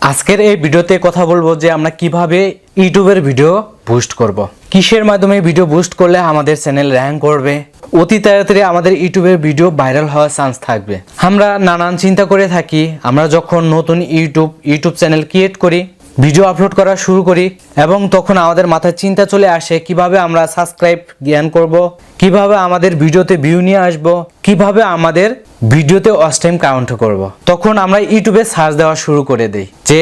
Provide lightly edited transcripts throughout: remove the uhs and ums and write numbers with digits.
আজকের এই ভিডিওতে কথা বলবো যে আমরা কিভাবে ইউটিউবের ভিডিও বুস্ট করব। কিসের মাধ্যমে ভিডিও বুস্ট করলে আমাদের চ্যানেল র‍্যাঙ্ক করবে, অতি তাড়াতাড়ি আমাদের ইউটিউবের ভিডিও ভাইরাল হওয়ার চান্স থাকবে। আমরা নানান চিন্তা করে থাকি, আমরা যখন নতুন ইউটিউব চ্যানেল ক্রিয়েট করি, ভিডিও আপলোড করা শুরু করি এবং তখন আমাদের মাথায় চিন্তা চলে আসে কিভাবে আমরা সাবস্ক্রাইব জ্ঞান করব, কিভাবে আমাদের ভিডিওতে ভিউ নিয়ে আসব, কিভাবে আমাদের ভিডিওতে ওয়াচ টাইম কাউন্ট করব। তখন আমরা ইউটিউবে সার্চ দেওয়া শুরু করে দেই যে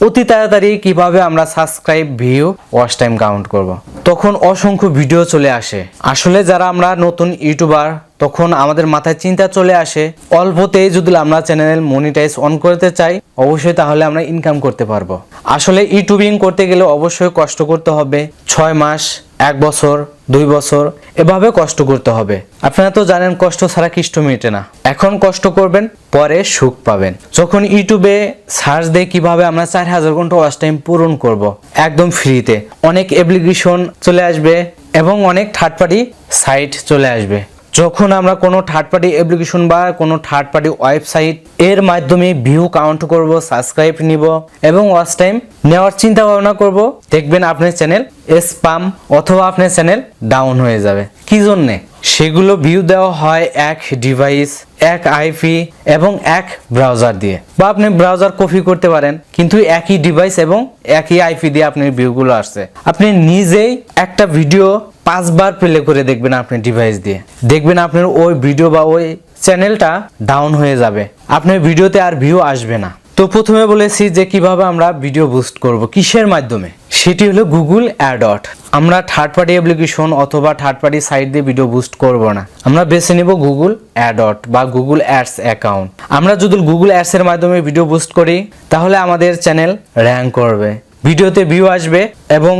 অতি তাড়াতাড়ি কিভাবে আমরা subscribe, view, watch time count করব। তখন অসংখ্য ভিডিও চলে আসে। আসলে যারা আমরা নতুন ইউটিউবার, তখন আমাদের মাথায় চিন্তা চলে আসে অল্পতেই যদি আমরা চ্যানেল মনিটাইজ অন করতে চাই, অবশ্যই তাহলে আমরা ইনকাম করতে পারবো। আসলে ইউটিউবিং করতে গেলে অবশ্যই কষ্ট করতে হবে। 6 মাস, 1 বছর, 2 বছর এভাবে কষ্ট করতে হবে। আপনারা তো জানেন কষ্ট ছাড়া কৃষ্ট মেটে না। এখন কষ্ট করবেন, পরে সুখ পাবেন। যখন ইউটিউবে সার্চ দিয়ে কিভাবে আমরা 4000 ঘন্টা ওয়াচ টাইম পূরণ করব একদম ফ্রিতে, অনেক অ্যাপ্লিকেশন চলে আসবে এবং অনেক থার্ড পার্টি সাইট চলে আসবে। যখন আমরা কোনো থার্ড পার্টি অ্যাপ্লিকেশন বা কোনো থার্ড পার্টি ওয়েবসাইট এর মাধ্যমে ভিউ কাউন্ট করব, সাবস্ক্রাইব নিব এবং ওয়াচ টাইম নেওয়ার চিন্তা ভাবনা করব, দেখবেন আপনার চ্যানেল স্প্যাম অথবা আপনার চ্যানেল ডাউন হয়ে যাবে। কি জন্যে? সেগুলো ভিউ দেওয়া হয় এক ডিভাইস, এক আইপি এবং এক ব্রাউজার দিয়ে, বা আপনি ব্রাউজার কপি করতে পারেন, কিন্তু একই ডিভাইস এবং একই আইপি দিয়ে আপনার ভিউগুলো আসছে। আপনি নিজেই একটা ভিডিও 5 বার প্লে করে দেখবেন আপনার ডিভাইস দিয়ে, দেখবেন আপনার ওই ভিডিও বা ওই চ্যানেলটা ডাউন হয়ে যাবে, আপনার ভিডিওতে আর ভিউ আসবে না। তো প্রথমে বলেছি যে কিভাবে আমরা ভিডিও বুস্ট করব, কিসের মাধ্যমে, সেটি হলো গুগল অ্যাডওয়ার্ড। আমরা থার্ড পার্টি অ্যাপ্লিকেশন অথবা থার্ড পার্টি সাইট দিয়ে ভিডিও বুস্ট করব না, আমরা বেছে নিব গুগল অ্যাডওয়ার্ড বা গুগল অ্যাডস অ্যাকাউন্ট। আমরা যদি গুগল অ্যাডস এর মাধ্যমে ভিডিও বুস্ট করি, তাহলে আমাদের চ্যানেল র‍্যাঙ্ক করবে, ভিডিওতে ভিউ আসবে এবং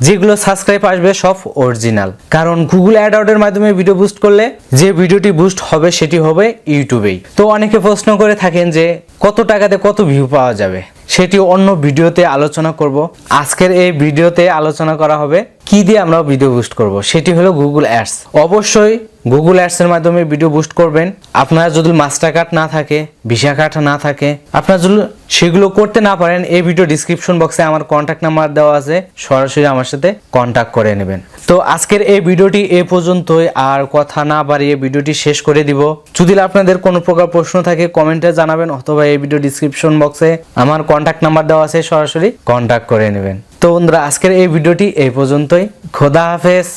যেগুলো সাবস্ক্রাইব আসবে সব অরিজিনাল। কারণ গুগল অ্যাডওয়ার্ডের মাধ্যমে ভিডিও বুস্ট করলে যে ভিডিওটি বুস্ট হবে সেটি হবে ইউটিউবেই। তো অনেকে প্রশ্ন করে থাকেন যে কত টাকাতে কত ভিউ পাওয়া যাবে, সেটি অন্য ভিডিওতে আলোচনা করব। আজকের এই ভিডিওতে আলোচনা করা হবে কি দিয়ে আমরা ভিডিও বুস্ট করব, সেটি হলো গুগল অ্যাডস। অবশ্যই গুগল অ্যাডস এর মাধ্যমে ভিডিও বুস্ট করবেন। আপনার যদি মাস্টার কার্ড না থাকে, ভিসা কার্ড না থাকে, আপনার যদি সেগুলো করতে না পারেন, এই ভিডিও ডিসক্রিপশন বক্সে আমার কন্ট্যাক্ট নাম্বার দেওয়া আছে, সরাসরি আমার সাথে কন্ট্যাক্ট করে নেবেন। তো আজকের এই ভিডিওটি এই পর্যন্তই, আর কথা না বাড়িয়ে ভিডিওটি শেষ করে দিব। যদি আপনাদের কোনো প্রকার প্রশ্ন থাকে কমেন্টে জানাবেন, অথবা এই ভিডিও ডিসক্রিপশন বক্সে আমার কন্ট্যাক্ট নাম্বার দেওয়া আছে, সরাসরি কন্ট্যাক্ট করে নেবেন। তো বন্ধুরা, আজকের এই ভিডিওটি এই পর্যন্তই। খোদা হাফেজ।